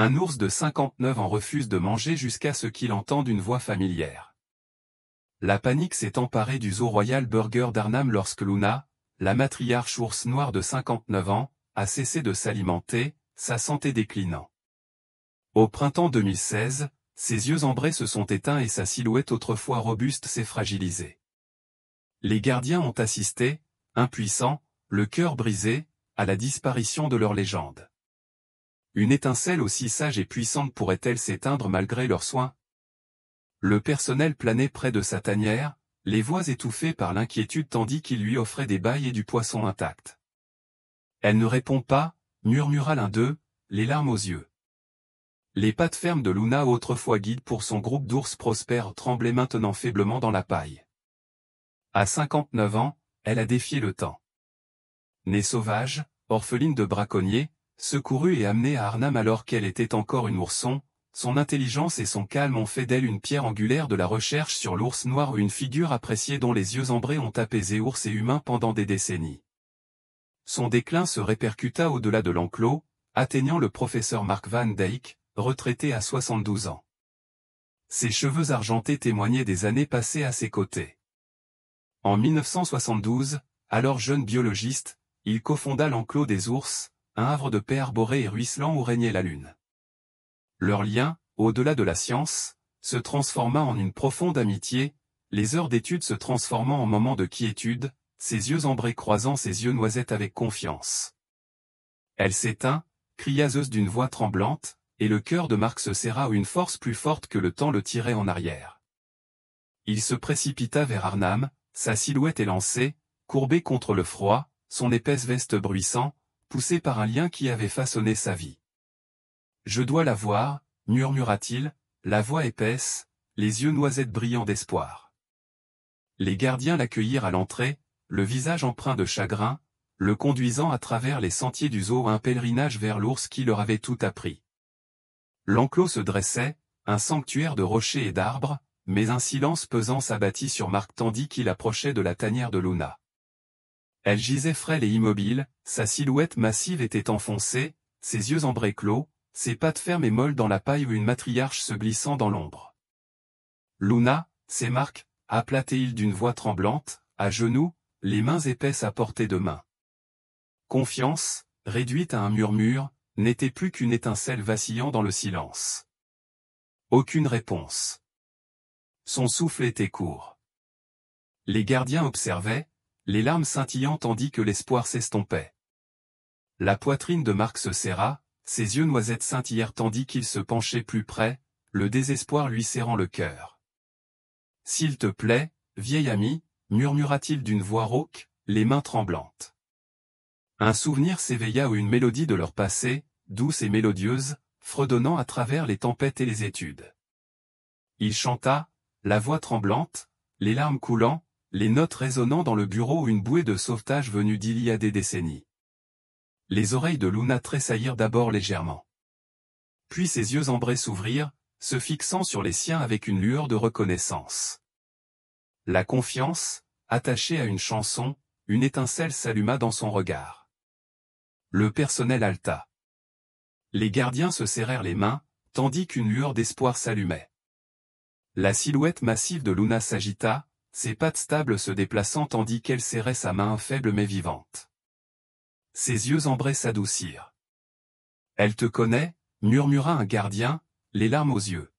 Un ours de 59 ans refuse de manger jusqu'à ce qu'il entende une voix familière. La panique s'est emparée du zoo Royal Burger d'Arnhem lorsque Luna, la matriarche ours noir de 59 ans, a cessé de s'alimenter, sa santé déclinant. Au printemps 2016, ses yeux ambrés se sont éteints et sa silhouette autrefois robuste s'est fragilisée. Les gardiens ont assisté, impuissants, le cœur brisé, à la disparition de leur légende. Une étincelle aussi sage et puissante pourrait-elle s'éteindre malgré leurs soins? Le personnel planait près de sa tanière, les voix étouffées par l'inquiétude tandis qu'il lui offrait des bails et du poisson intact. Elle ne répond pas, murmura l'un d'eux, les larmes aux yeux. Les pattes fermes de Luna, autrefois guide pour son groupe d'ours prospères, tremblaient maintenant faiblement dans la paille. À 59 ans, elle a défié le temps. Née sauvage, orpheline de braconniers, secourue et amenée à Arnhem alors qu'elle était encore une ourson, son intelligence et son calme ont fait d'elle une pierre angulaire de la recherche sur l'ours noir, une figure appréciée dont les yeux ambrés ont apaisé ours et humains pendant des décennies. Son déclin se répercuta au-delà de l'enclos, atteignant le professeur Mark Van Dijk, retraité à 72 ans. Ses cheveux argentés témoignaient des années passées à ses côtés. En 1972, alors jeune biologiste, il cofonda l'enclos des ours, un havre de paix arboré et ruisselant où régnait la lune. Leur lien, au-delà de la science, se transforma en une profonde amitié, les heures d'étude se transformant en moments de quiétude, ses yeux ambrés croisant ses yeux noisettes avec confiance. Elle s'éteint, cria Zeus d'une voix tremblante, et le cœur de Mark se serra à une force plus forte que le temps le tirait en arrière. Il se précipita vers Arnhem, sa silhouette élancée, courbée contre le froid, son épaisse veste bruissant, poussée par un lien qui avait façonné sa vie. « Je dois la voir » murmura-t-il, la voix épaisse, les yeux noisettes brillants d'espoir. Les gardiens l'accueillirent à l'entrée, le visage empreint de chagrin, le conduisant à travers les sentiers du zoo, un pèlerinage vers l'ours qui leur avait tout appris. L'enclos se dressait, un sanctuaire de rochers et d'arbres, mais un silence pesant s'abattit sur Mark tandis qu'il approchait de la tanière de Luna. Elle gisait frêle et immobile, sa silhouette massive était enfoncée, ses yeux ambrés clos, ses pattes fermes et molles dans la paille où une matriarche se glissant dans l'ombre. « Luna, c'est Mark » appela-t-il d'une voix tremblante, à genoux, les mains épaisses à portée de main. Confiance, réduite à un murmure, n'était plus qu'une étincelle vacillant dans le silence. Aucune réponse. Son souffle était court. Les gardiens observaient, les larmes scintillant tandis que l'espoir s'estompait. La poitrine de Mark se serra, ses yeux noisettes scintillèrent tandis qu'il se penchait plus près, le désespoir lui serrant le cœur. « S'il te plaît, vieil ami » murmura-t-il d'une voix rauque, les mains tremblantes. Un souvenir s'éveilla où une mélodie de leur passé, douce et mélodieuse, fredonnant à travers les tempêtes et les études. Il chanta, la voix tremblante, les larmes coulant, les notes résonnant dans le bureau où une bouée de sauvetage venue d'il y a des décennies. Les oreilles de Luna tressaillirent d'abord légèrement. Puis ses yeux ambrés s'ouvrirent, se fixant sur les siens avec une lueur de reconnaissance. La confiance, attachée à une chanson, une étincelle s'alluma dans son regard. Le personnel haleta. Les gardiens se serrèrent les mains, tandis qu'une lueur d'espoir s'allumait. La silhouette massive de Luna s'agita, ses pattes stables se déplaçant tandis qu'elle serrait sa main faible mais vivante. Ses yeux ambrés s'adoucirent. « Elle te connaît » murmura un gardien, les larmes aux yeux.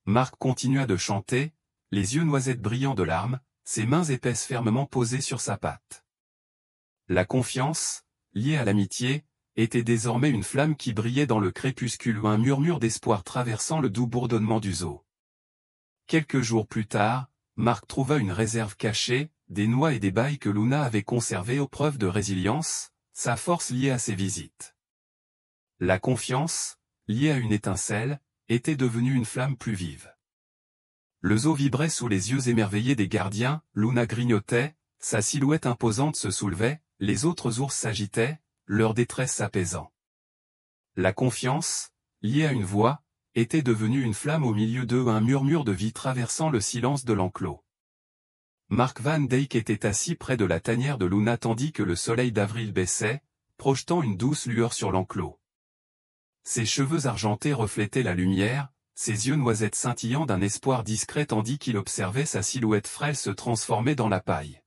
Mark continua de chanter, les yeux noisettes brillants de larmes, ses mains épaisses fermement posées sur sa patte. La confiance, liée à l'amitié, était désormais une flamme qui brillait dans le crépuscule ou un murmure d'espoir traversant le doux bourdonnement du zoo. Quelques jours plus tard, Mark trouva une réserve cachée, des noix et des bailles que Luna avait conservées aux preuves de résilience, sa force liée à ses visites. La confiance, liée à une étincelle, était devenue une flamme plus vive. Le zoo vibrait sous les yeux émerveillés des gardiens, Luna grignotait, sa silhouette imposante se soulevait, les autres ours s'agitaient, leur détresse s'apaisant. La confiance, liée à une voix, était devenue une flamme au milieu d'eux, un murmure de vie traversant le silence de l'enclos. Mark Van Dijk était assis près de la tanière de Luna tandis que le soleil d'avril baissait, projetant une douce lueur sur l'enclos. Ses cheveux argentés reflétaient la lumière, ses yeux noisettes scintillant d'un espoir discret tandis qu'il observait sa silhouette frêle se transformer dans la paille.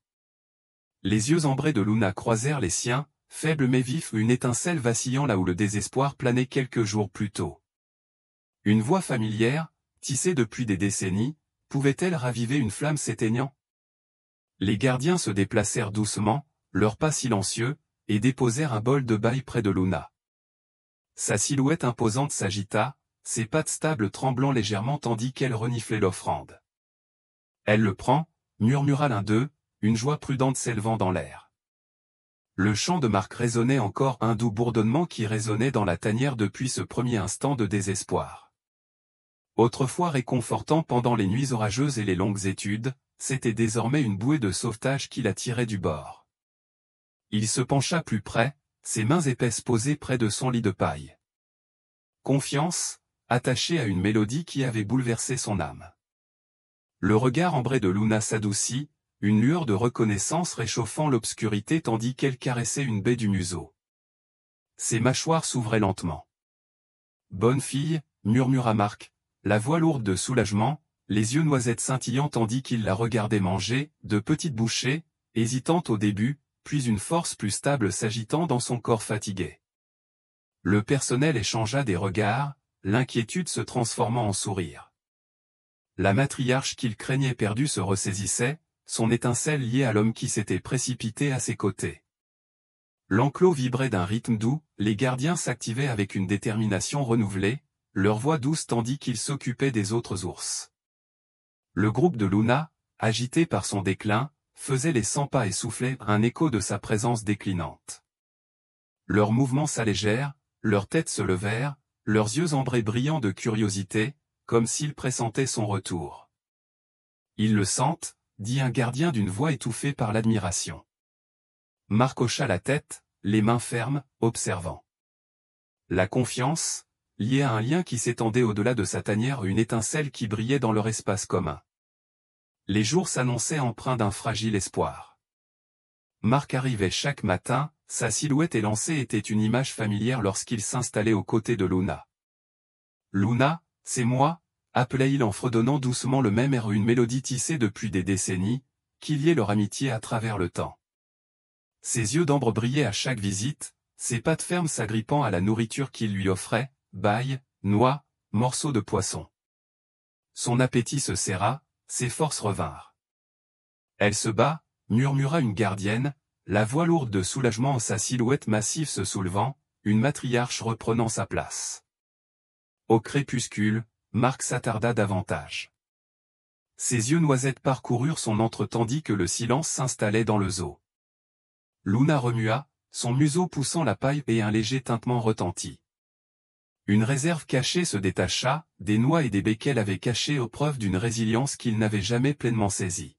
Les yeux ambrés de Luna croisèrent les siens, faibles mais vifs, une étincelle vacillant là où le désespoir planait quelques jours plus tôt. Une voix familière, tissée depuis des décennies, pouvait-elle raviver une flamme s'éteignant? Les gardiens se déplacèrent doucement, leurs pas silencieux, et déposèrent un bol de baille près de Luna. Sa silhouette imposante s'agita, ses pattes stables tremblant légèrement tandis qu'elle reniflait l'offrande. Elle le prend, murmura l'un d'eux, une joie prudente s'élevant dans l'air. Le chant de Marc résonnait encore, un doux bourdonnement qui résonnait dans la tanière depuis ce premier instant de désespoir. Autrefois réconfortant pendant les nuits orageuses et les longues études, c'était désormais une bouée de sauvetage qui la tirait du bord. Il se pencha plus près, ses mains épaisses posées près de son lit de paille. Confiance, attachée à une mélodie qui avait bouleversé son âme. Le regard ambré de Luna s'adoucit, une lueur de reconnaissance réchauffant l'obscurité tandis qu'elle caressait une baie du museau. Ses mâchoires s'ouvraient lentement. « Bonne fille », murmura Marc, la voix lourde de soulagement, les yeux noisettes scintillant tandis qu'il la regardait manger, de petites bouchées, hésitante au début, puis une force plus stable s'agitant dans son corps fatigué. Le personnel échangea des regards, l'inquiétude se transformant en sourire. La matriarche qu'il craignait perdue se ressaisissait, son étincelle liée à l'homme qui s'était précipité à ses côtés. L'enclos vibrait d'un rythme doux, les gardiens s'activaient avec une détermination renouvelée, leur voix douce tandis qu'ils s'occupaient des autres ours. Le groupe de Luna, agité par son déclin, faisait les 100 pas et soufflait un écho de sa présence déclinante. Leurs mouvements s'allégèrent, leurs têtes se levèrent, leurs yeux ambrés brillants de curiosité, comme s'ils pressentaient son retour. « Ils le sentent », dit un gardien d'une voix étouffée par l'admiration. Marc hocha la tête, les mains fermes, observant. La confiance, liée à un lien qui s'étendait au-delà de sa tanière, une étincelle qui brillait dans leur espace commun. Les jours s'annonçaient empreints d'un fragile espoir. Marc arrivait chaque matin, sa silhouette élancée était une image familière lorsqu'il s'installait aux côtés de Luna. « Luna, c'est moi », appelait-il en fredonnant doucement le même air, une mélodie tissée depuis des décennies, qui liait leur amitié à travers le temps. Ses yeux d'ambre brillaient à chaque visite, ses pattes fermes s'agrippant à la nourriture qu'il lui offrait, baille, noix, morceaux de poisson. Son appétit se serra, ses forces revinrent. « Elle se bat », murmura une gardienne, la voix lourde de soulagement, sa silhouette massive se soulevant, une matriarche reprenant sa place. Au crépuscule, Marc s'attarda davantage. Ses yeux noisettes parcoururent son antre tandis que le silence s'installait dans le zoo. Luna remua, son museau poussant la paille et un léger tintement retentit. Une réserve cachée se détacha, des noix et des baies qu'elle avait cachées aux preuves d'une résilience qu'il n'avait jamais pleinement saisie.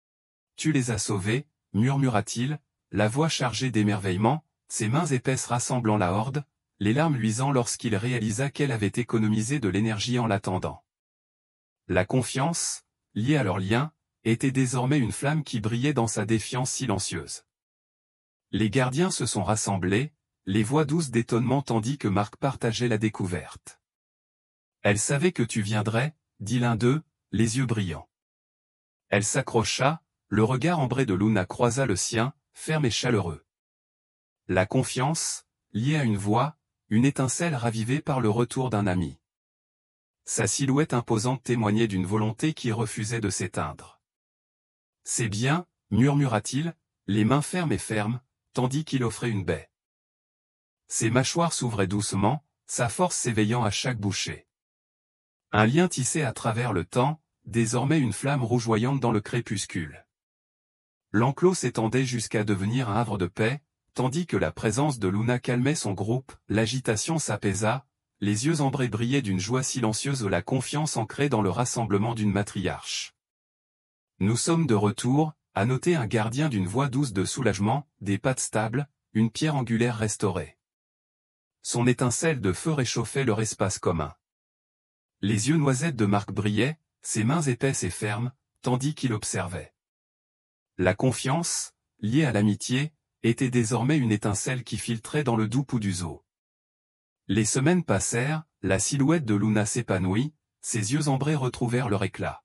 « Tu les as sauvés », murmura-t-il, la voix chargée d'émerveillement, ses mains épaisses rassemblant la horde, les larmes luisant lorsqu'il réalisa qu'elle avait économisé de l'énergie en l'attendant. La confiance, liée à leur lien, était désormais une flamme qui brillait dans sa défiance silencieuse. Les gardiens se sont rassemblés, les voix douces d'étonnement tandis que Marc partageait la découverte. « Elle savait que tu viendrais », dit l'un d'eux, les yeux brillants. Elle s'accrocha, le regard ambré de Luna croisa le sien, ferme et chaleureux. La confiance, liée à une voix, une étincelle ravivée par le retour d'un ami. Sa silhouette imposante témoignait d'une volonté qui refusait de s'éteindre. « C'est bien », murmura-t-il, les mains fermes et fermes, tandis qu'il offrait une baie. Ses mâchoires s'ouvraient doucement, sa force s'éveillant à chaque bouchée. Un lien tissé à travers le temps, désormais une flamme rougeoyante dans le crépuscule. L'enclos s'étendait jusqu'à devenir un havre de paix, tandis que la présence de Luna calmait son groupe, l'agitation s'apaisa, les yeux ambrés brillaient d'une joie silencieuse, la confiance ancrée dans le rassemblement d'une matriarche. « Nous sommes de retour », a noté un gardien d'une voix douce de soulagement, des pattes stables, une pierre angulaire restaurée. Son étincelle de feu réchauffait leur espace commun. Les yeux noisettes de Marc brillaient, ses mains épaisses et fermes, tandis qu'il observait. La confiance, liée à l'amitié, était désormais une étincelle qui filtrait dans le doux pouls du zoo. Les semaines passèrent, la silhouette de Luna s'épanouit, ses yeux ambrés retrouvèrent leur éclat.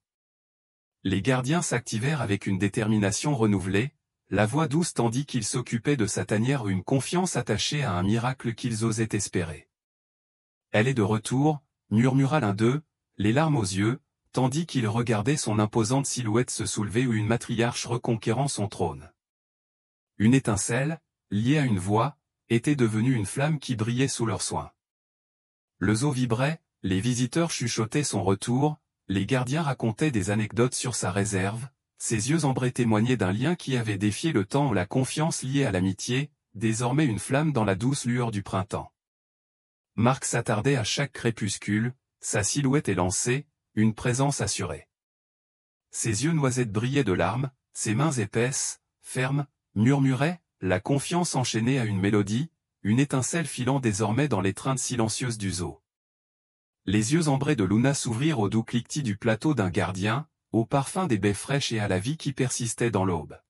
Les gardiens s'activèrent avec une détermination renouvelée, la voix douce tandis qu'ils s'occupaient de sa tanière, une confiance attachée à un miracle qu'ils osaient espérer. Elle est de retour, murmura l'un d'eux, les larmes aux yeux, tandis qu'il regardait son imposante silhouette se soulever ou une matriarche reconquérant son trône. Une étincelle, liée à une voix, était devenue une flamme qui brillait sous leurs soins. Le zoo vibrait, les visiteurs chuchotaient son retour, les gardiens racontaient des anecdotes sur sa réserve, ses yeux ambrés témoignaient d'un lien qui avait défié le temps, la confiance liée à l'amitié, désormais une flamme dans la douce lueur du printemps. Marc s'attardait à chaque crépuscule, sa silhouette élancée, une présence assurée. Ses yeux noisettes brillaient de larmes, ses mains épaisses, fermes, murmuraient, la confiance enchaînée à une mélodie, une étincelle filant désormais dans l'étreinte silencieuse du zoo. Les yeux ambrés de Luna s'ouvrirent au doux cliquetis du plateau d'un gardien, au parfum des baies fraîches et à la vie qui persistait dans l'aube.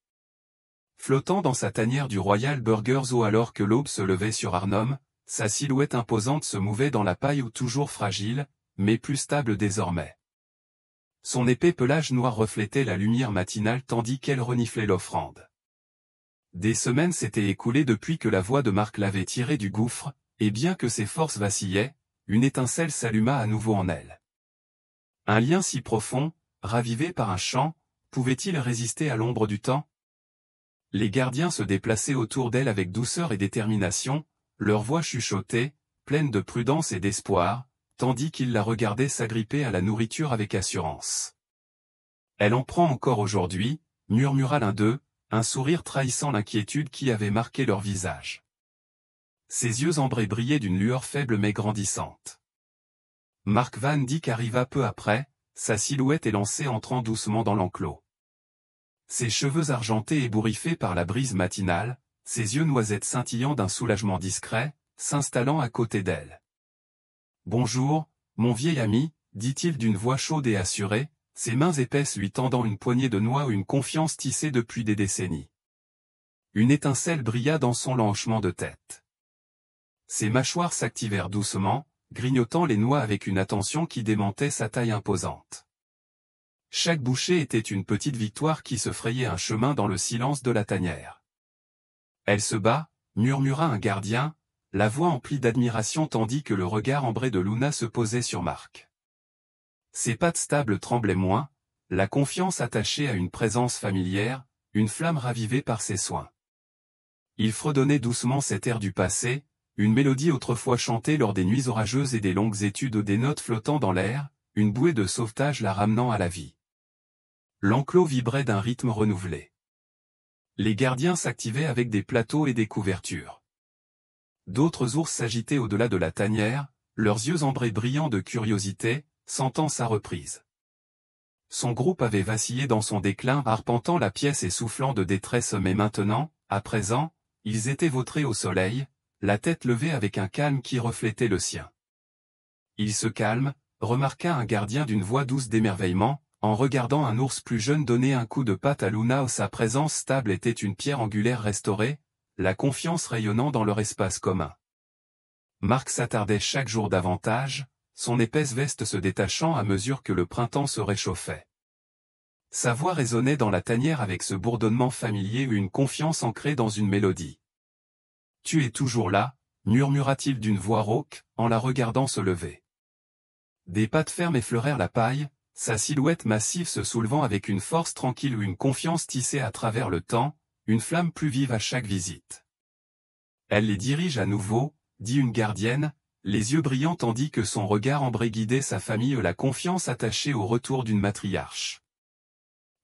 Flottant dans sa tanière du Royal Burger Zoo alors que l'aube se levait sur Arnhem, sa silhouette imposante se mouvait dans la paille, toujours fragile, mais plus stable désormais. Son épais pelage noir reflétait la lumière matinale tandis qu'elle reniflait l'offrande. Des semaines s'étaient écoulées depuis que la voix de Marc l'avait tirée du gouffre, et bien que ses forces vacillaient, une étincelle s'alluma à nouveau en elle. Un lien si profond, ravivé par un chant, pouvait-il résister à l'ombre du temps? Les gardiens se déplaçaient autour d'elle avec douceur et détermination, leurs voix chuchotaient, pleines de prudence et d'espoir, tandis qu'ils la regardaient s'agripper à la nourriture avec assurance. Elle en prend encore aujourd'hui, murmura l'un d'eux, un sourire trahissant l'inquiétude qui avait marqué leur visage. Ses yeux ambrés brillaient d'une lueur faible mais grandissante. Mark Van Dyck arriva peu après, sa silhouette élancée entrant doucement dans l'enclos. Ses cheveux argentés ébouriffés par la brise matinale, ses yeux noisettes scintillant d'un soulagement discret, s'installant à côté d'elle. « Bonjour, mon vieil ami », dit-il d'une voix chaude et assurée, ses mains épaisses lui tendant une poignée de noix ou une confiance tissée depuis des décennies. Une étincelle brilla dans son lenchement de tête. Ses mâchoires s'activèrent doucement, grignotant les noix avec une attention qui démentait sa taille imposante. Chaque bouchée était une petite victoire qui se frayait un chemin dans le silence de la tanière. Elle se bat, murmura un gardien, la voix emplie d'admiration tandis que le regard ambré de Luna se posait sur Marc. Ses pattes stables tremblaient moins, la confiance attachée à une présence familière, une flamme ravivée par ses soins. Il fredonnait doucement cet air du passé, une mélodie autrefois chantée lors des nuits orageuses et des longues études, des notes flottant dans l'air, une bouée de sauvetage la ramenant à la vie. L'enclos vibrait d'un rythme renouvelé. Les gardiens s'activaient avec des plateaux et des couvertures. D'autres ours s'agitaient au-delà de la tanière, leurs yeux ambrés brillants de curiosité, sentant sa reprise. Son groupe avait vacillé dans son déclin, arpentant la pièce et soufflant de détresse, mais maintenant, à présent, ils étaient vautrés au soleil, la tête levée avec un calme qui reflétait le sien. Il se calme, remarqua un gardien d'une voix douce d'émerveillement, en regardant un ours plus jeune donner un coup de patte à Luna où sa présence stable était une pierre angulaire restaurée, la confiance rayonnant dans leur espace commun. Marc s'attardait chaque jour davantage, son épaisse veste se détachant à mesure que le printemps se réchauffait. Sa voix résonnait dans la tanière avec ce bourdonnement familier ou une confiance ancrée dans une mélodie. « Tu es toujours là », murmura-t-il d'une voix rauque, en la regardant se lever. Des pattes fermes effleurèrent la paille, sa silhouette massive se soulevant avec une force tranquille ou une confiance tissée à travers le temps, une flamme plus vive à chaque visite. Elle les dirige à nouveau, dit une gardienne, les yeux brillants tandis que son regard ambré guidait sa famille, la confiance attachée au retour d'une matriarche.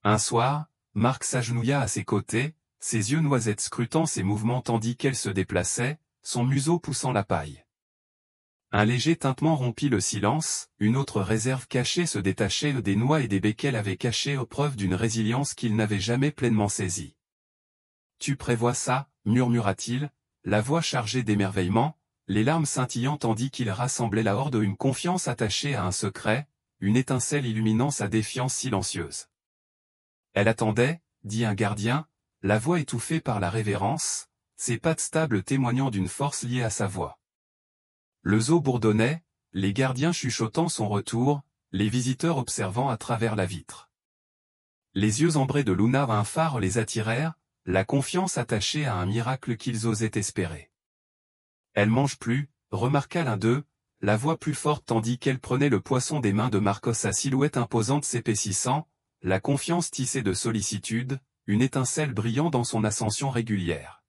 Un soir, Marc s'agenouilla à ses côtés, ses yeux noisettes scrutant ses mouvements tandis qu'elle se déplaçait, son museau poussant la paille. Un léger tintement rompit le silence, une autre réserve cachée se détachait des noix et des baies qu'elle avait cachées aux preuves d'une résilience qu'il n'avait jamais pleinement saisie. « Tu prévois ça » murmura-t-il, la voix chargée d'émerveillement, les larmes scintillant tandis qu'il rassemblait la horde, une confiance attachée à un secret, une étincelle illuminant sa défiance silencieuse. Elle attendait, dit un gardien, la voix étouffée par la révérence, ses pattes stables témoignant d'une force liée à sa voix. Le zoo bourdonnait, les gardiens chuchotant son retour, les visiteurs observant à travers la vitre. Les yeux ambrés de Luna un phare les attirèrent, la confiance attachée à un miracle qu'ils osaient espérer. « Elle mange plus », remarqua l'un d'eux, la voix plus forte tandis qu'elle prenait le poisson des mains de Marcos, sa silhouette imposante s'épaississant, la confiance tissée de sollicitude, une étincelle brillant dans son ascension régulière.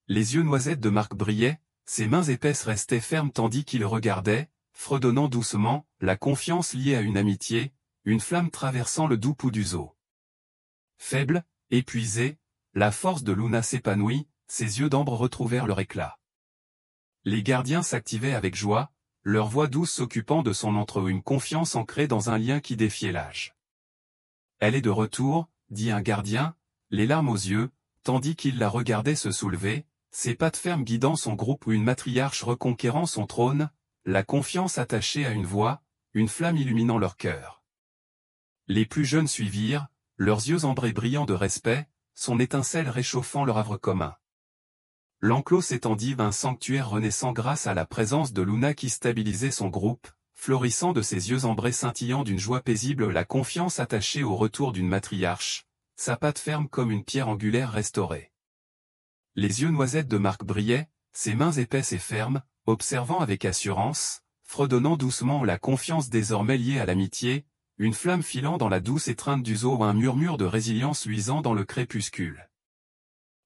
Les yeux noisettes de Marc brillaient, ses mains épaisses restaient fermes tandis qu'il regardait, fredonnant doucement, la confiance liée à une amitié, une flamme traversant le doux pouls du zoo. Faible, épuisé, la force de Luna s'épanouit, ses yeux d'ambre retrouvèrent leur éclat. Les gardiens s'activaient avec joie, leur voix douce s'occupant de son entre une confiance ancrée dans un lien qui défiait l'âge. « Elle est de retour », dit un gardien, les larmes aux yeux, tandis qu'il la regardait se soulever, ses pattes fermes guidant son groupe ou une matriarche reconquérant son trône, la confiance attachée à une voix, une flamme illuminant leur cœur. Les plus jeunes suivirent, leurs yeux ambrés brillants de respect, son étincelle réchauffant leur havre commun. L'enclos s'étendit, un sanctuaire renaissant grâce à la présence de Luna qui stabilisait son groupe, florissant de ses yeux ambrés scintillant d'une joie paisible, la confiance attachée au retour d'une matriarche, sa patte ferme comme une pierre angulaire restaurée. Les yeux noisettes de Marc brillaient, ses mains épaisses et fermes, observant avec assurance, fredonnant doucement la confiance désormais liée à l'amitié, une flamme filant dans la douce étreinte du zoo ou un murmure de résilience luisant dans le crépuscule.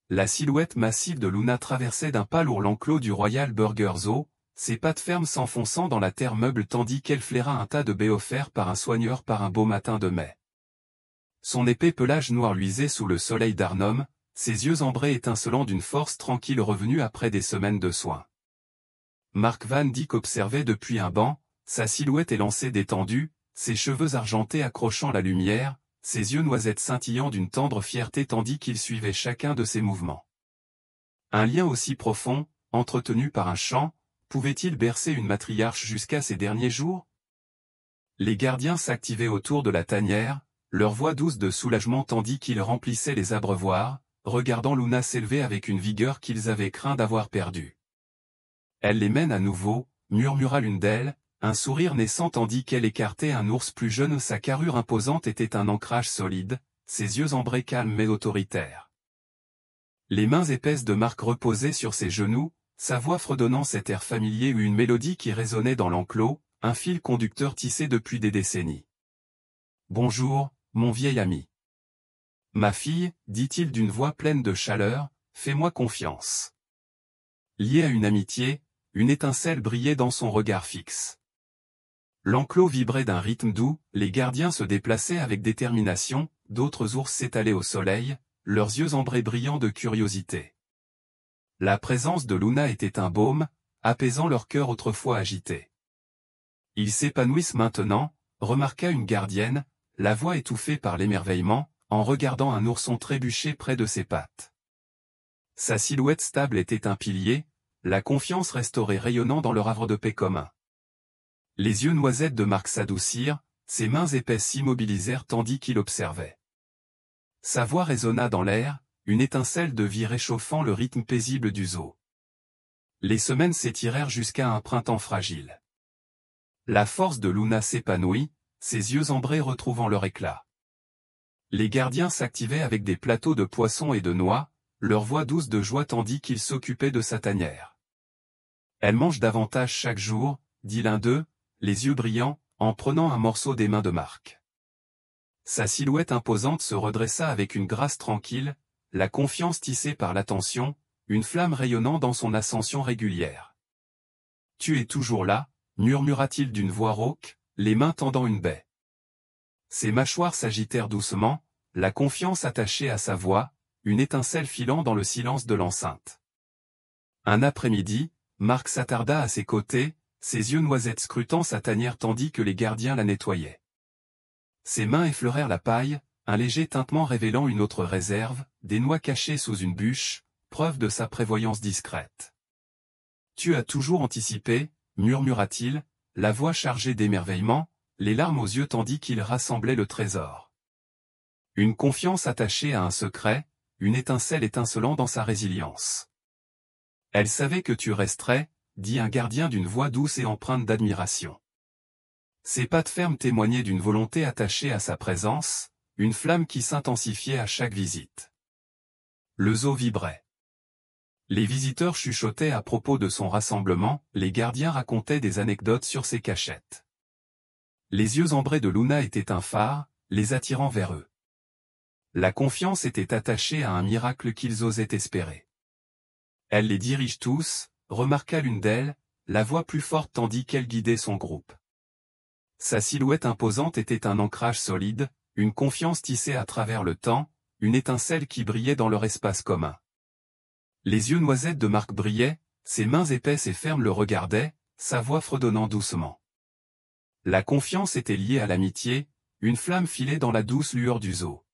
La silhouette massive de Luna traversait d'un pas lourd l'enclos du Royal Burger Zoo, ses pattes fermes s'enfonçant dans la terre meuble tandis qu'elle flaira un tas de baies offerts par un soigneur par un beau matin de mai. Son épais pelage noir luisait sous le soleil d'Arnhem, ses yeux ambrés étincelant d'une force tranquille revenue après des semaines de soins. Mark Van Dyck observait depuis un banc, sa silhouette élancée détendue, ses cheveux argentés accrochant la lumière, ses yeux noisettes scintillant d'une tendre fierté tandis qu'il suivait chacun de ses mouvements. Un lien aussi profond, entretenu par un chant, pouvait-il bercer une matriarche jusqu'à ses derniers jours? Les gardiens s'activaient autour de la tanière, leur voix douce de soulagement tandis qu'ils remplissaient les abreuvoirs, regardant Luna s'élever avec une vigueur qu'ils avaient craint d'avoir perdue. « Elle les mène à nouveau », murmura l'une d'elles, un sourire naissant tandis qu'elle écartait un ours plus jeune. Sa carrure imposante était un ancrage solide, ses yeux ambrés calmes mais autoritaires. Les mains épaisses de Marc reposaient sur ses genoux, sa voix fredonnant cet air familier ou une mélodie qui résonnait dans l'enclos, un fil conducteur tissé depuis des décennies. « Bonjour, mon vieil ami. »« Ma fille, dit-il d'une voix pleine de chaleur, fais-moi confiance. » Lié à une amitié, une étincelle brillait dans son regard fixe. L'enclos vibrait d'un rythme doux, les gardiens se déplaçaient avec détermination, d'autres ours s'étalaient au soleil, leurs yeux ambrés brillants de curiosité. La présence de Luna était un baume, apaisant leur cœur autrefois agité. Ils s'épanouissent maintenant, remarqua une gardienne, la voix étouffée par l'émerveillement, en regardant un ourson trébucher près de ses pattes. Sa silhouette stable était un pilier, la confiance restaurée rayonnant dans leur havre de paix commun. Les yeux noisettes de Marc s'adoucirent, ses mains épaisses s'immobilisèrent tandis qu'il observait. Sa voix résonna dans l'air, une étincelle de vie réchauffant le rythme paisible du zoo. Les semaines s'étirèrent jusqu'à un printemps fragile. La force de Luna s'épanouit, ses yeux ambrés retrouvant leur éclat. Les gardiens s'activaient avec des plateaux de poissons et de noix, leur voix douce de joie tandis qu'ils s'occupaient de sa tanière. « Elle mange davantage chaque jour », dit l'un d'eux, les yeux brillants, en prenant un morceau des mains de Marc. Sa silhouette imposante se redressa avec une grâce tranquille, la confiance tissée par l'attention, une flamme rayonnant dans son ascension régulière. « Tu es toujours là », murmura-t-il d'une voix rauque, les mains tendant une baie. Ses mâchoires s'agitèrent doucement, la confiance attachée à sa voix, une étincelle filant dans le silence de l'enceinte. Un après-midi, Marc s'attarda à ses côtés, ses yeux noisettes scrutant sa tanière tandis que les gardiens la nettoyaient. Ses mains effleurèrent la paille, un léger tintement révélant une autre réserve, des noix cachées sous une bûche, preuve de sa prévoyance discrète. « Tu as toujours anticipé », murmura-t-il, la voix chargée d'émerveillement, les larmes aux yeux tandis qu'il rassemblait le trésor. Une confiance attachée à un secret, une étincelle étincelant dans sa résilience. Elle savait que tu resterais, dit un gardien d'une voix douce et empreinte d'admiration. Ses pattes fermes témoignaient d'une volonté attachée à sa présence, une flamme qui s'intensifiait à chaque visite. Le zoo vibrait. Les visiteurs chuchotaient à propos de son rassemblement, les gardiens racontaient des anecdotes sur ses cachettes. Les yeux ambrés de Luna étaient un phare, les attirant vers eux. La confiance était attachée à un miracle qu'ils osaient espérer. Elle les dirige tous, remarqua l'une d'elles, la voix plus forte tandis qu'elle guidait son groupe. Sa silhouette imposante était un ancrage solide, une confiance tissée à travers le temps, une étincelle qui brillait dans leur espace commun. Les yeux noisettes de Marc brillaient, ses mains épaisses et fermes le regardaient, sa voix fredonnant doucement. La confiance était liée à l'amitié, une flamme filait dans la douce lueur du zoo.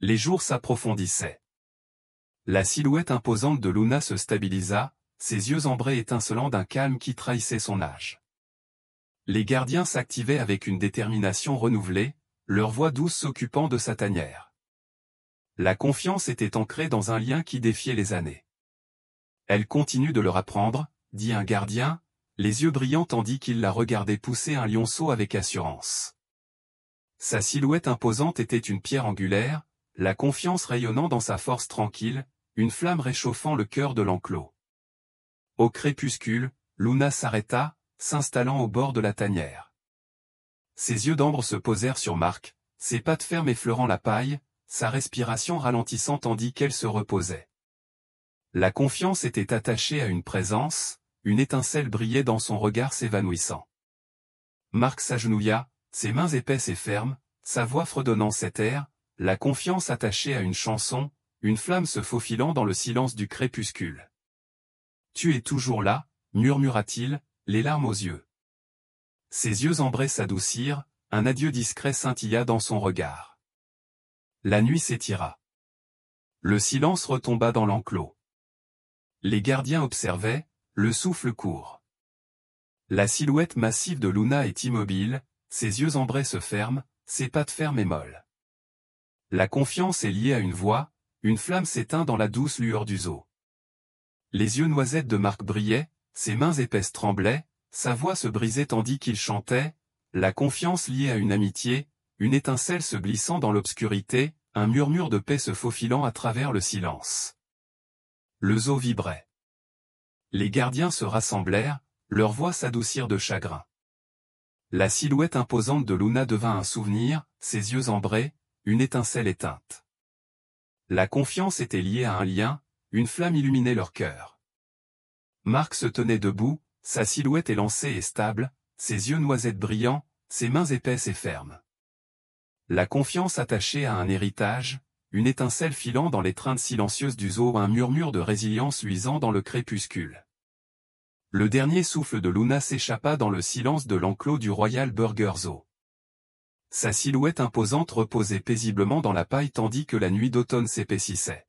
Les jours s'approfondissaient. La silhouette imposante de Luna se stabilisa, ses yeux ambrés étincelant d'un calme qui trahissait son âge. Les gardiens s'activaient avec une détermination renouvelée, leur voix douce s'occupant de sa tanière. La confiance était ancrée dans un lien qui défiait les années. Elle continue de leur apprendre, dit un gardien, les yeux brillants tandis qu'il la regardait pousser un lionceau avec assurance. Sa silhouette imposante était une pierre angulaire, la confiance rayonnant dans sa force tranquille, une flamme réchauffant le cœur de l'enclos. Au crépuscule, Luna s'arrêta, s'installant au bord de la tanière. Ses yeux d'ambre se posèrent sur Marc, ses pattes fermes effleurant la paille, sa respiration ralentissant tandis qu'elle se reposait. La confiance était attachée à une présence, une étincelle brillait dans son regard s'évanouissant. Marc s'agenouilla, ses mains épaisses et fermes, sa voix fredonnant cet air, la confiance attachée à une chanson, une flamme se faufilant dans le silence du crépuscule. « Tu es toujours là » murmura-t-il, les larmes aux yeux. Ses yeux ambrés s'adoucirent, un adieu discret scintilla dans son regard. La nuit s'étira. Le silence retomba dans l'enclos. Les gardiens observaient, le souffle court. La silhouette massive de Luna est immobile, ses yeux ambrés se ferment, ses pattes fermes et molles. La confiance est liée à une voix, une flamme s'éteint dans la douce lueur du zoo. Les yeux noisettes de Marc brillaient, ses mains épaisses tremblaient, sa voix se brisait tandis qu'il chantait, la confiance liée à une amitié, une étincelle se glissant dans l'obscurité, un murmure de paix se faufilant à travers le silence. Le zoo vibrait. Les gardiens se rassemblèrent, leurs voix s'adoucirent de chagrin. La silhouette imposante de Luna devint un souvenir, ses yeux ambrés, une étincelle éteinte. La confiance était liée à un lien, une flamme illuminait leur cœur. Marc se tenait debout, sa silhouette élancée et stable, ses yeux noisettes brillants, ses mains épaisses et fermes. La confiance attachée à un héritage, une étincelle filant dans l'étreinte silencieuse du zoo, un murmure de résilience luisant dans le crépuscule. Le dernier souffle de Luna s'échappa dans le silence de l'enclos du Royal Burger Zoo. Sa silhouette imposante reposait paisiblement dans la paille tandis que la nuit d'automne s'épaississait.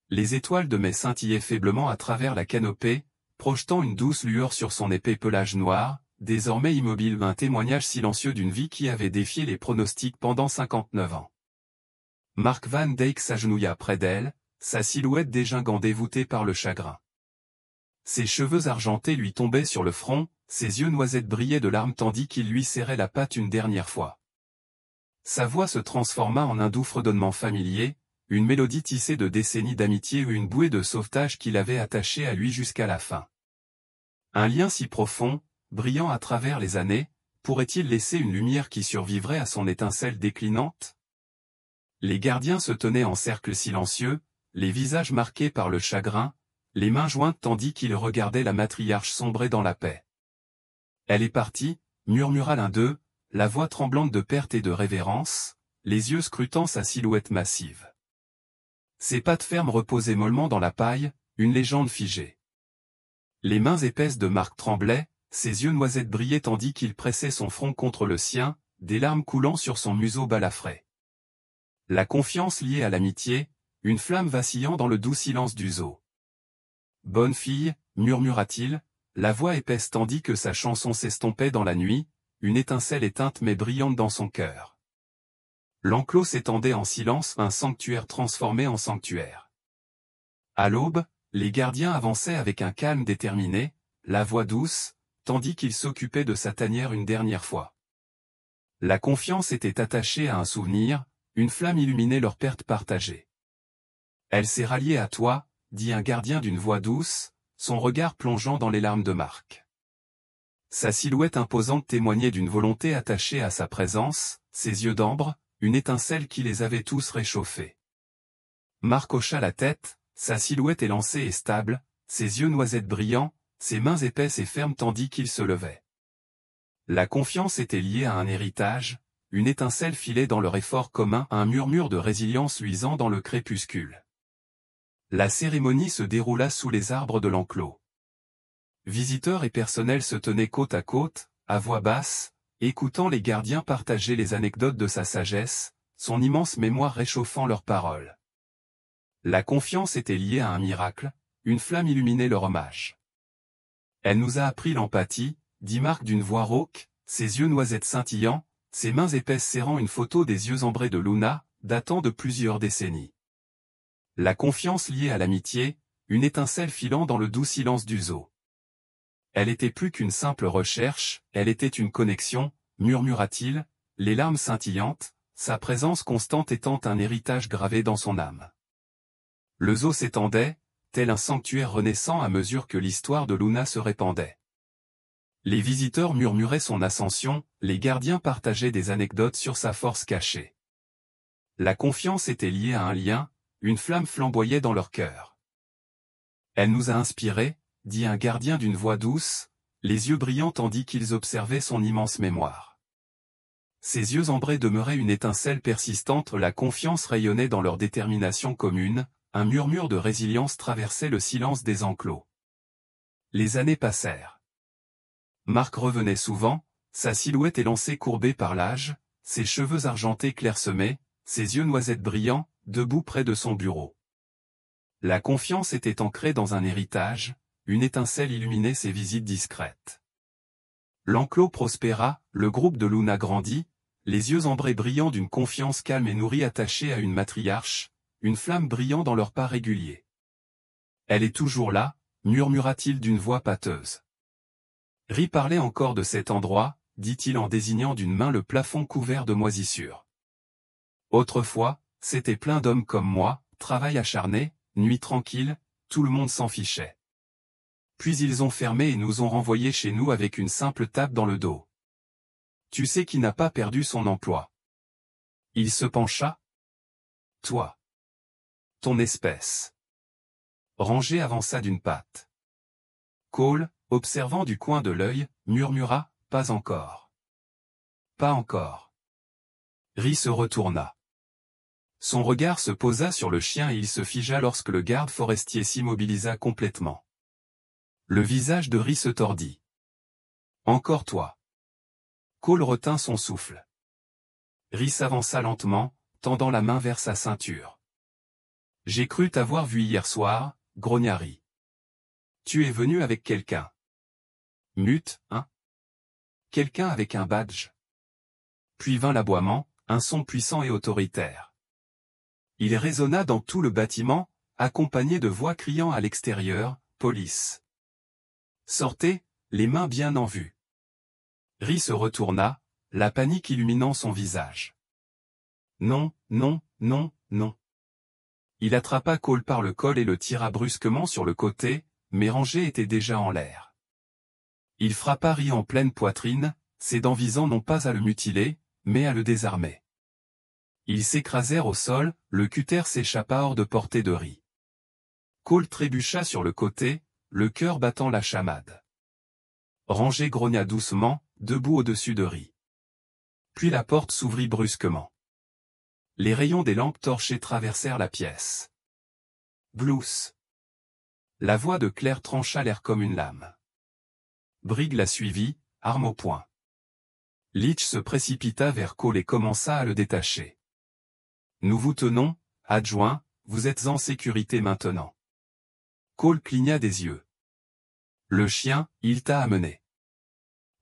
Les étoiles de mai scintillaient faiblement à travers la canopée, projetant une douce lueur sur son épais pelage noir, désormais immobile, un témoignage silencieux d'une vie qui avait défié les pronostics pendant 59 ans. Mark Van Dijk s'agenouilla près d'elle, sa silhouette dégingant dévoutée par le chagrin. Ses cheveux argentés lui tombaient sur le front, ses yeux noisettes brillaient de larmes tandis qu'il lui serrait la patte une dernière fois. Sa voix se transforma en un doux fredonnement familier, une mélodie tissée de décennies d'amitié ou une bouée de sauvetage qui l'avait attaché à lui jusqu'à la fin. Un lien si profond, brillant à travers les années, pourrait-il laisser une lumière qui survivrait à son étincelle déclinante? Les gardiens se tenaient en cercle silencieux, les visages marqués par le chagrin, les mains jointes tandis qu'ils regardaient la matriarche sombrer dans la paix. « Elle est partie » murmura l'un d'eux, la voix tremblante de perte et de révérence, les yeux scrutant sa silhouette massive. Ses pattes fermes reposaient mollement dans la paille, une légende figée. Les mains épaisses de Marc tremblaient, ses yeux noisettes brillaient tandis qu'il pressait son front contre le sien, des larmes coulant sur son museau balafré. La confiance liée à l'amitié, une flamme vacillant dans le doux silence du zoo. « Bonne fille » murmura-t-il, la voix épaisse tandis que sa chanson s'estompait dans la nuit, une étincelle éteinte mais brillante dans son cœur. L'enclos s'étendait en silence, un sanctuaire transformé en sanctuaire. À l'aube, les gardiens avançaient avec un calme déterminé, la voix douce, tandis qu'ils s'occupaient de sa tanière une dernière fois. La confiance était attachée à un souvenir, une flamme illuminait leur perte partagée. Elle s'est ralliée à toi, dit un gardien d'une voix douce, son regard plongeant dans les larmes de Marc. Sa silhouette imposante témoignait d'une volonté attachée à sa présence, ses yeux d'ambre, une étincelle qui les avait tous réchauffés. Marc hocha la tête, sa silhouette élancée et stable, ses yeux noisettes brillants, ses mains épaisses et fermes tandis qu'il se levait. La confiance était liée à un héritage, une étincelle filait dans leur effort commun, un murmure de résilience luisant dans le crépuscule. La cérémonie se déroula sous les arbres de l'enclos. Visiteurs et personnel se tenaient côte à côte, à voix basse, écoutant les gardiens partager les anecdotes de sa sagesse, son immense mémoire réchauffant leurs paroles. La confiance était liée à un miracle, une flamme illuminait leur hommage. Elle nous a appris l'empathie, dit Marc d'une voix rauque, ses yeux noisettes scintillants, ses mains épaisses serrant une photo des yeux ambrés de Luna, datant de plusieurs décennies. La confiance liée à l'amitié, une étincelle filant dans le doux silence du zoo. Elle était plus qu'une simple recherche, elle était une connexion, murmura-t-il, les larmes scintillantes, sa présence constante étant un héritage gravé dans son âme. Le zoo s'étendait, tel un sanctuaire renaissant à mesure que l'histoire de Luna se répandait. Les visiteurs murmuraient son ascension, les gardiens partageaient des anecdotes sur sa force cachée. La confiance était liée à un lien, une flamme flamboyait dans leur cœur. Elle nous a inspirés, dit un gardien d'une voix douce, les yeux brillants tandis qu'ils observaient son immense mémoire. Ses yeux ambrés demeuraient une étincelle persistante, la confiance rayonnait dans leur détermination commune, un murmure de résilience traversait le silence des enclos. Les années passèrent. Marc revenait souvent, sa silhouette élancée courbée par l'âge, ses cheveux argentés clairsemés, ses yeux noisettes brillants, debout près de son bureau. La confiance était ancrée dans un héritage, une étincelle illuminait ses visites discrètes. L'enclos prospéra, le groupe de Luna grandit, les yeux ambrés brillants d'une confiance calme et nourrie attachée à une matriarche, une flamme brillant dans leurs pas réguliers. Elle est toujours là, murmura-t-il d'une voix pâteuse. Ri parlait encore de cet endroit, dit-il en désignant d'une main le plafond couvert de moisissures. Autrefois, c'était plein d'hommes comme moi, travail acharné, nuit tranquille, tout le monde s'en fichait. Puis ils ont fermé et nous ont renvoyés chez nous avec une simple tape dans le dos. Tu sais qui n'a pas perdu son emploi? Il se pencha. Toi. Ton espèce. Ranger avança d'une patte. Cole, observant du coin de l'œil, murmura, pas encore. Pas encore. Ri se retourna. Son regard se posa sur le chien et il se figea lorsque le garde forestier s'immobilisa complètement. Le visage de Ri se tordit. Encore toi. Cole retint son souffle. Ri s'avança lentement, tendant la main vers sa ceinture. J'ai cru t'avoir vu hier soir, grogna Ri. Tu es venu avec quelqu'un. Mute, hein? Quelqu'un avec un badge. Puis vint l'aboiement, un son puissant et autoritaire. Il résonna dans tout le bâtiment, accompagné de voix criant à l'extérieur, police. Sortez, les mains bien en vue. Ri se retourna, la panique illuminant son visage. Non, non, non, non. Il attrapa Cole par le col et le tira brusquement sur le côté, mais Ranger était déjà en l'air. Il frappa Ri en pleine poitrine, ses dents visant non pas à le mutiler, mais à le désarmer. Ils s'écrasèrent au sol, le cutter s'échappa hors de portée de Ri. Cole trébucha sur le côté, le cœur battant la chamade. Ranger grogna doucement, debout au-dessus de Ri. Puis la porte s'ouvrit brusquement. Les rayons des lampes torchées traversèrent la pièce. Blues. La voix de Claire trancha l'air comme une lame. Briggs la suivit, arme au poing. Leach se précipita vers Cole et commença à le détacher. Nous vous tenons, adjoint, vous êtes en sécurité maintenant. Cole cligna des yeux. Le chien, il t'a amené.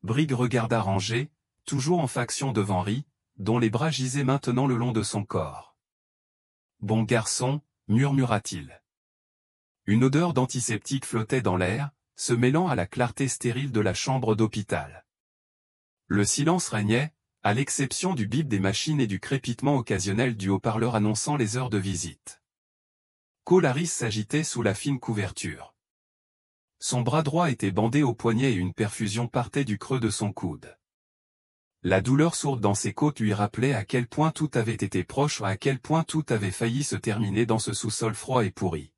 Briggs regarda Ranger, toujours en faction devant Ri, dont les bras gisaient maintenant le long de son corps. Bon garçon, murmura-t-il. Une odeur d'antiseptique flottait dans l'air, se mêlant à la clarté stérile de la chambre d'hôpital. Le silence régnait, à l'exception du bip des machines et du crépitement occasionnel du haut-parleur annonçant les heures de visite. Cole Harris s'agitait sous la fine couverture. Son bras droit était bandé au poignet et une perfusion partait du creux de son coude. La douleur sourde dans ses côtes lui rappelait à quel point tout avait été proche, à quel point tout avait failli se terminer dans ce sous-sol froid et pourri.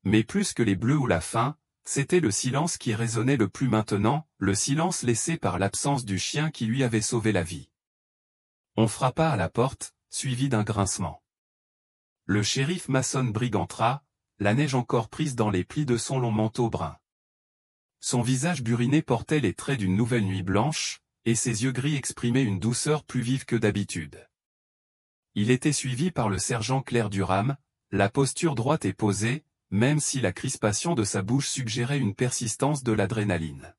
Mais plus que les bleus ou la faim, c'était le silence qui résonnait le plus maintenant, le silence laissé par l'absence du chien qui lui avait sauvé la vie. On frappa à la porte, suivi d'un grincement. Le shérif Mason Brigg entra, la neige encore prise dans les plis de son long manteau brun. Son visage buriné portait les traits d'une nouvelle nuit blanche, et ses yeux gris exprimaient une douceur plus vive que d'habitude. Il était suivi par le sergent Claire Durham, la posture droite et posée, même si la crispation de sa bouche suggérait une persistance de l'adrénaline.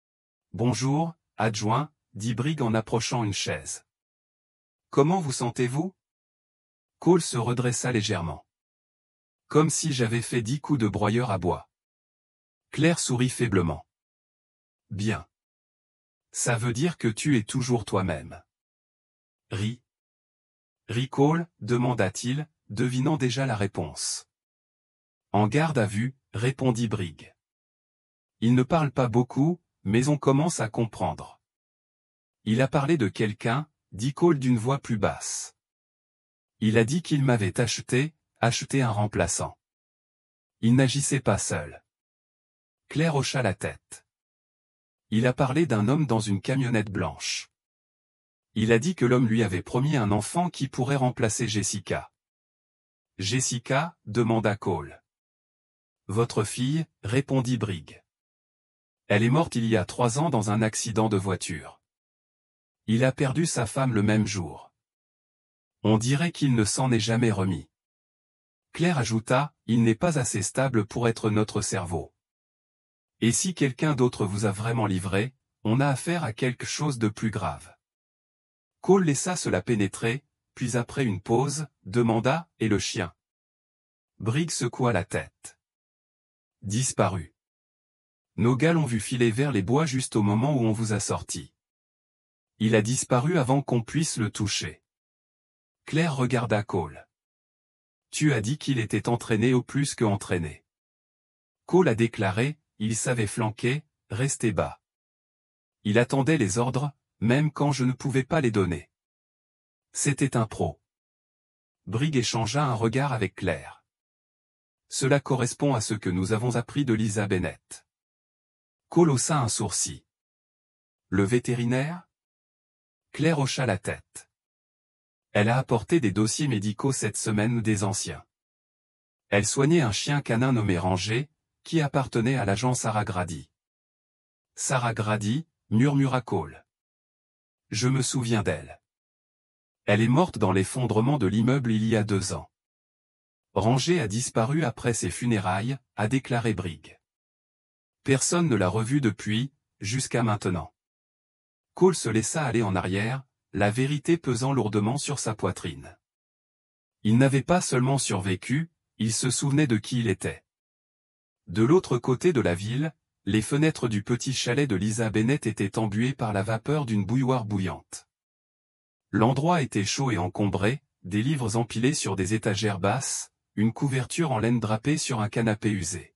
« Bonjour, adjoint, dit Brigg en approchant une chaise. « Comment vous sentez-vous » Cole se redressa légèrement. « Comme si j'avais fait 10 coups de broyeur à bois. » Claire sourit faiblement. « Bien. Ça veut dire que tu es toujours toi-même. » Ris. Ris Cole, demanda-t-il, devinant déjà la réponse. En garde à vue, répondit Brigg. Il ne parle pas beaucoup, mais on commence à comprendre. Il a parlé de quelqu'un, dit Cole d'une voix plus basse. Il a dit qu'il m'avait acheté un remplaçant. Il n'agissait pas seul. Claire hocha la tête. Il a parlé d'un homme dans une camionnette blanche. Il a dit que l'homme lui avait promis un enfant qui pourrait remplacer Jessica. Jessica, demanda Cole. Votre fille, répondit Brigg. Elle est morte il y a 3 ans dans un accident de voiture. Il a perdu sa femme le même jour. On dirait qu'il ne s'en est jamais remis. Claire ajouta, il n'est pas assez stable pour être notre cerveau. Et si quelqu'un d'autre vous a vraiment livré, on a affaire à quelque chose de plus grave. Cole laissa cela pénétrer, puis après une pause, demanda, et le chien? Brigg secoua la tête. Disparu. Nos gars l'ont vu filer vers les bois juste au moment où on vous a sorti. Il a disparu avant qu'on puisse le toucher. Claire regarda Cole. Tu as dit qu'il était entraîné au plus que entraîné. Cole a déclaré, il savait flanquer, rester bas. Il attendait les ordres, même quand je ne pouvais pas les donner. C'était un pro. Brigg échangea un regard avec Claire. Cela correspond à ce que nous avons appris de Lisa Bennett. Cole haussa un sourcil. Le vétérinaire? Claire hocha la tête. Elle a apporté des dossiers médicaux cette semaine des anciens. Elle soignait un chien canin nommé Ranger, qui appartenait à l'agent Sarah Grady. Sarah Grady, murmura Cole. Je me souviens d'elle. Elle est morte dans l'effondrement de l'immeuble il y a 2 ans. Ranger a disparu après ses funérailles, a déclaré Brigg. Personne ne l'a revu depuis, jusqu'à maintenant. Cole se laissa aller en arrière, la vérité pesant lourdement sur sa poitrine. Il n'avait pas seulement survécu, il se souvenait de qui il était. De l'autre côté de la ville, les fenêtres du petit chalet de Lisa Bennett étaient embuées par la vapeur d'une bouilloire bouillante. L'endroit était chaud et encombré, des livres empilés sur des étagères basses, une couverture en laine drapée sur un canapé usé.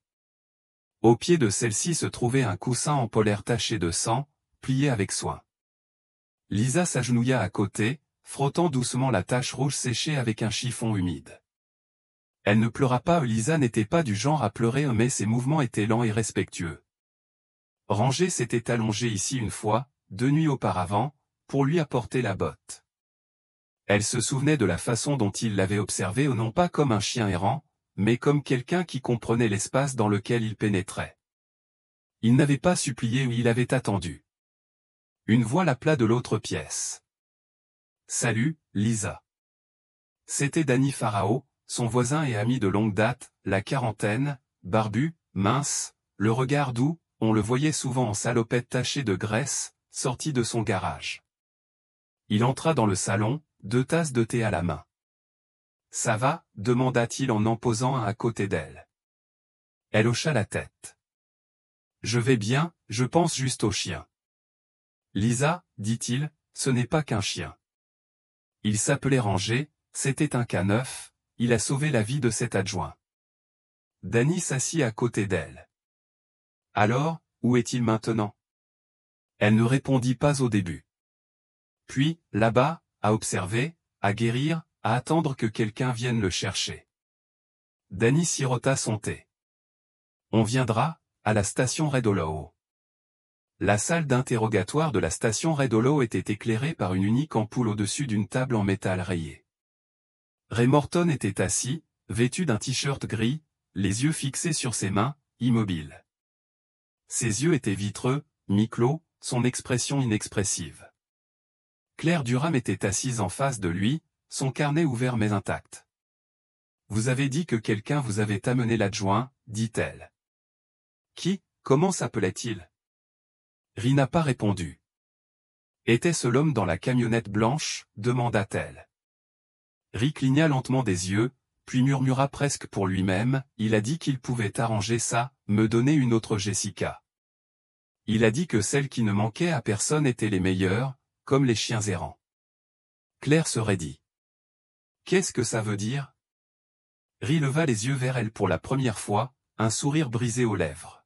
Au pied de celle-ci se trouvait un coussin en polaire taché de sang, plié avec soin. Lisa s'agenouilla à côté, frottant doucement la tache rouge séchée avec un chiffon humide. Elle ne pleura pas, Lisa n'était pas du genre à pleurer, mais ses mouvements étaient lents et respectueux. Ranger s'était allongé ici une fois, 2 nuits auparavant, pour lui apporter la botte. Elle se souvenait de la façon dont il l'avait observé, non pas comme un chien errant, mais comme quelqu'un qui comprenait l'espace dans lequel il pénétrait. Il n'avait pas supplié ou il avait attendu. Une voix l'appela de l'autre pièce. « Salut, Lisa. » C'était Danny Farao, son voisin et ami de longue date, la quarantaine, barbu, mince, le regard doux, on le voyait souvent en salopette tachée de graisse, sorti de son garage. Il entra dans le salon, 2 tasses de thé à la main. « Ça va » demanda-t-il en posant un à côté d'elle. Elle hocha la tête. Je vais bien, je pense juste au chien. Lisa, dit-il, ce n'est pas qu'un chien. Il s'appelait Ranger, c'était un cas neuf, il a sauvé la vie de cet adjoint. Danny s'assit à côté d'elle. Alors, où est-il maintenant? Elle ne répondit pas au début. Puis, là-bas, à observer, à guérir, à attendre que quelqu'un vienne le chercher. Danny sirota son thé. On viendra, à la station Red Hollow. La salle d'interrogatoire de la station Red Hollow était éclairée par une unique ampoule au-dessus d'une table en métal rayé. Ray Morton était assis, vêtu d'un t-shirt gris, les yeux fixés sur ses mains, immobile. Ses yeux étaient vitreux, mi-clos, son expression inexpressive. Claire Durham était assise en face de lui, son carnet ouvert mais intact. « Vous avez dit que quelqu'un vous avait amené l'adjoint, dit-elle. Qui, comment s'appelait-il? Ry n'a pas répondu. Était-ce l'homme dans la camionnette blanche, demanda-t-elle. Ry cligna lentement des yeux, puis murmura presque pour lui-même, il a dit qu'il pouvait arranger ça, me donner une autre Jessica. Il a dit que celles qui ne manquaient à personne étaient les meilleures, comme les chiens errants. Claire se raidit. Qu'est-ce que ça veut dire? Ry leva les yeux vers elle pour la première fois, un sourire brisé aux lèvres.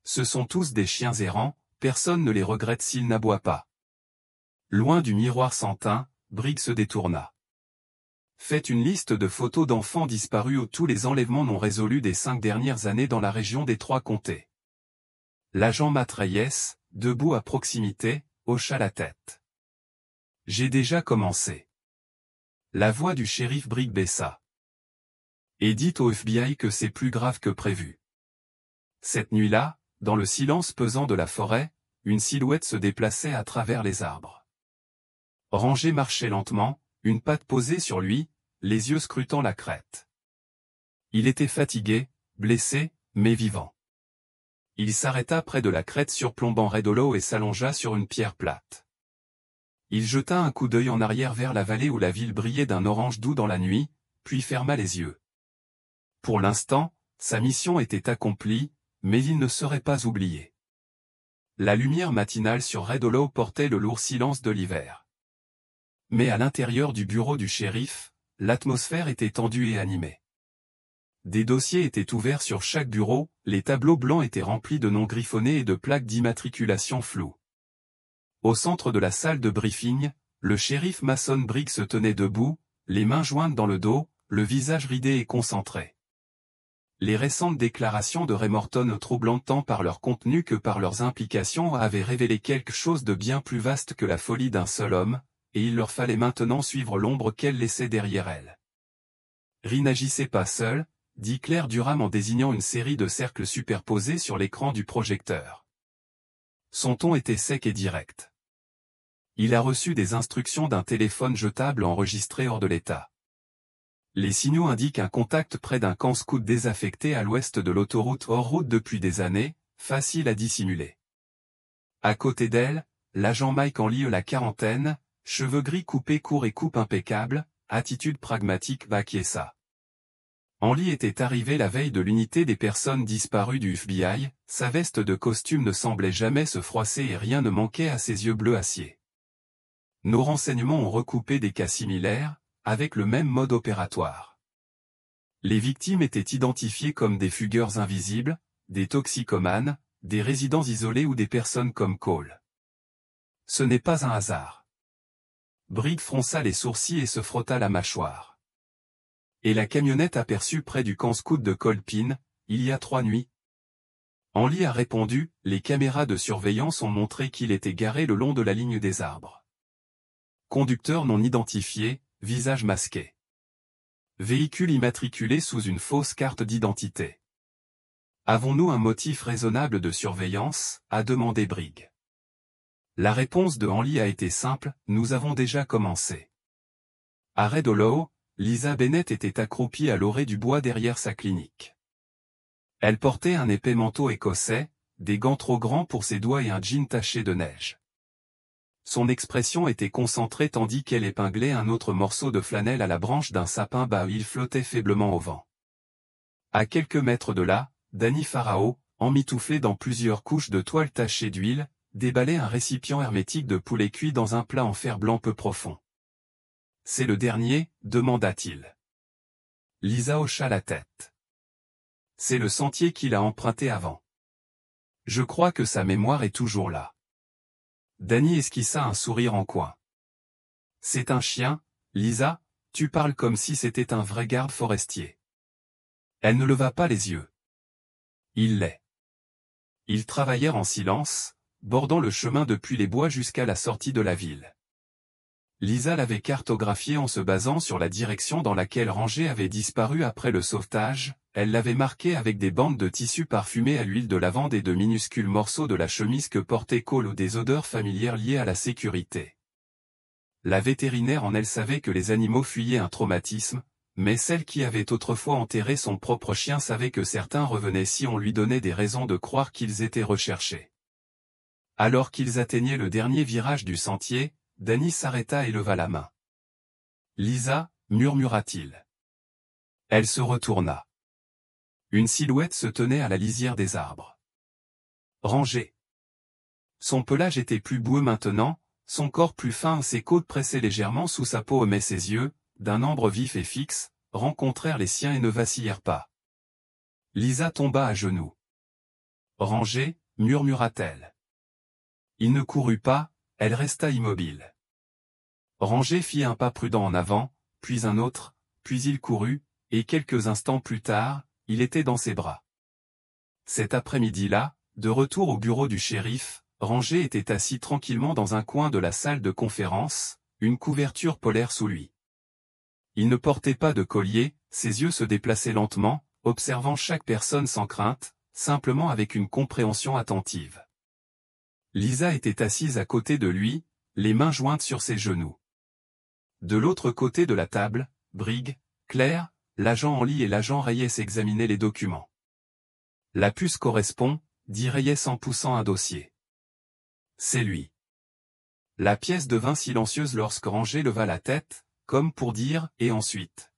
Ce sont tous des chiens errants, personne ne les regrette s'ils n'aboient pas. Loin du miroir sans teint, Briggs se détourna. Faites une liste de photos d'enfants disparus ou tous les enlèvements non résolus des 5 dernières années dans la région des 3 comtés. L'agent Matt Reyes, debout à proximité, hocha la tête. J'ai déjà commencé. La voix du shérif Briggs baissa. Et dites au FBI que c'est plus grave que prévu. Cette nuit-là, dans le silence pesant de la forêt, une silhouette se déplaçait à travers les arbres. Ranger marchait lentement, une patte posée sur lui, les yeux scrutant la crête. Il était fatigué, blessé, mais vivant. Il s'arrêta près de la crête surplombant Red Hollow et s'allongea sur une pierre plate. Il jeta un coup d'œil en arrière vers la vallée où la ville brillait d'un orange doux dans la nuit, puis ferma les yeux. Pour l'instant, sa mission était accomplie, mais il ne serait pas oublié. La lumière matinale sur Red Hollow portait le lourd silence de l'hiver. Mais à l'intérieur du bureau du shérif, l'atmosphère était tendue et animée. Des dossiers étaient ouverts sur chaque bureau, les tableaux blancs étaient remplis de noms griffonnés et de plaques d'immatriculation floues. Au centre de la salle de briefing, le shérif Mason Briggs se tenait debout, les mains jointes dans le dos, le visage ridé et concentré. Les récentes déclarations de Ray Morton, troublantes tant par leur contenu que par leurs implications, avaient révélé quelque chose de bien plus vaste que la folie d'un seul homme, et il leur fallait maintenant suivre l'ombre qu'elle laissait derrière elle. Ry n'agissait pas seul, dit Claire Durham en désignant une série de cercles superposés sur l'écran du projecteur. Son ton était sec et direct. Il a reçu des instructions d'un téléphone jetable enregistré hors de l'état. Les signaux indiquent un contact près d'un camp scout désaffecté à l'ouest de l'autoroute hors route depuis des années, facile à dissimuler. À côté d'elle, l'agent Mike Henley, la quarantaine, cheveux gris coupés courts et coupe impeccable, attitude pragmatique acquiesça. Henley était arrivé la veille de l'unité des personnes disparues du FBI, sa veste de costume ne semblait jamais se froisser et rien ne manquait à ses yeux bleus acier. Nos renseignements ont recoupé des cas similaires, avec le même mode opératoire. Les victimes étaient identifiées comme des fugueurs invisibles, des toxicomanes, des résidents isolés ou des personnes comme Cole. Ce n'est pas un hasard. Briggs fronça les sourcils et se frotta la mâchoire. Et la camionnette aperçue près du camp scout de Colpin, il y a 3 nuits. Henley a répondu, les caméras de surveillance ont montré qu'il était garé le long de la ligne des arbres. Conducteur non identifié, visage masqué. Véhicule immatriculé sous une fausse carte d'identité. Avons-nous un motif raisonnable de surveillance, a demandé Briggs. La réponse de Henley a été simple, nous avons déjà commencé. À Red Hollow, Lisa Bennett était accroupie à l'orée du bois derrière sa clinique. Elle portait un épais manteau écossais, des gants trop grands pour ses doigts et un jean taché de neige. Son expression était concentrée tandis qu'elle épinglait un autre morceau de flanelle à la branche d'un sapin bas où il flottait faiblement au vent. À quelques mètres de là, Danny Pharaon, emmitouflé dans plusieurs couches de toile tachée d'huile, déballait un récipient hermétique de poulet cuit dans un plat en fer blanc peu profond. « C'est le dernier » demanda-t-il. Lisa hocha la tête. C'est le sentier qu'il a emprunté avant. Je crois que sa mémoire est toujours là. Danny esquissa un sourire en coin. C'est un chien, Lisa, tu parles comme si c'était un vrai garde forestier. Elle ne leva pas les yeux. Il l'est. Ils travaillèrent en silence, bordant le chemin depuis les bois jusqu'à la sortie de la ville. Lisa l'avait cartographié en se basant sur la direction dans laquelle Ranger avait disparu après le sauvetage, elle l'avait marqué avec des bandes de tissu parfumé à l'huile de lavande et de minuscules morceaux de la chemise que portait Cole ou des odeurs familières liées à la sécurité. La vétérinaire en elle savait que les animaux fuyaient un traumatisme, mais celle qui avait autrefois enterré son propre chien savait que certains revenaient si on lui donnait des raisons de croire qu'ils étaient recherchés. Alors qu'ils atteignaient le dernier virage du sentier, Danny s'arrêta et leva la main. « Lisa » murmura-t-il. Elle se retourna. Une silhouette se tenait à la lisière des arbres. Ranger. Son pelage était plus boueux maintenant, son corps plus fin, ses côtes pressées légèrement sous sa peau, mais ses yeux, d'un ambre vif et fixe, rencontrèrent les siens et ne vacillèrent pas. Lisa tomba à genoux. Ranger, murmura-t-elle. Il ne courut pas, elle resta immobile. Ranger fit un pas prudent en avant, puis un autre, puis il courut, et quelques instants plus tard, il était dans ses bras. Cet après-midi-là, de retour au bureau du shérif, Ranger était assis tranquillement dans un coin de la salle de conférence, une couverture polaire sous lui. Il ne portait pas de collier, ses yeux se déplaçaient lentement, observant chaque personne sans crainte, simplement avec une compréhension attentive. Lisa était assise à côté de lui, les mains jointes sur ses genoux. De l'autre côté de la table, Briggs, Claire, l'agent Henley et l'agent Reyes examinaient les documents. La puce correspond, dit Reyes en poussant un dossier. C'est lui. La pièce devint silencieuse lorsque Ranger leva la tête, comme pour dire « et ensuite ».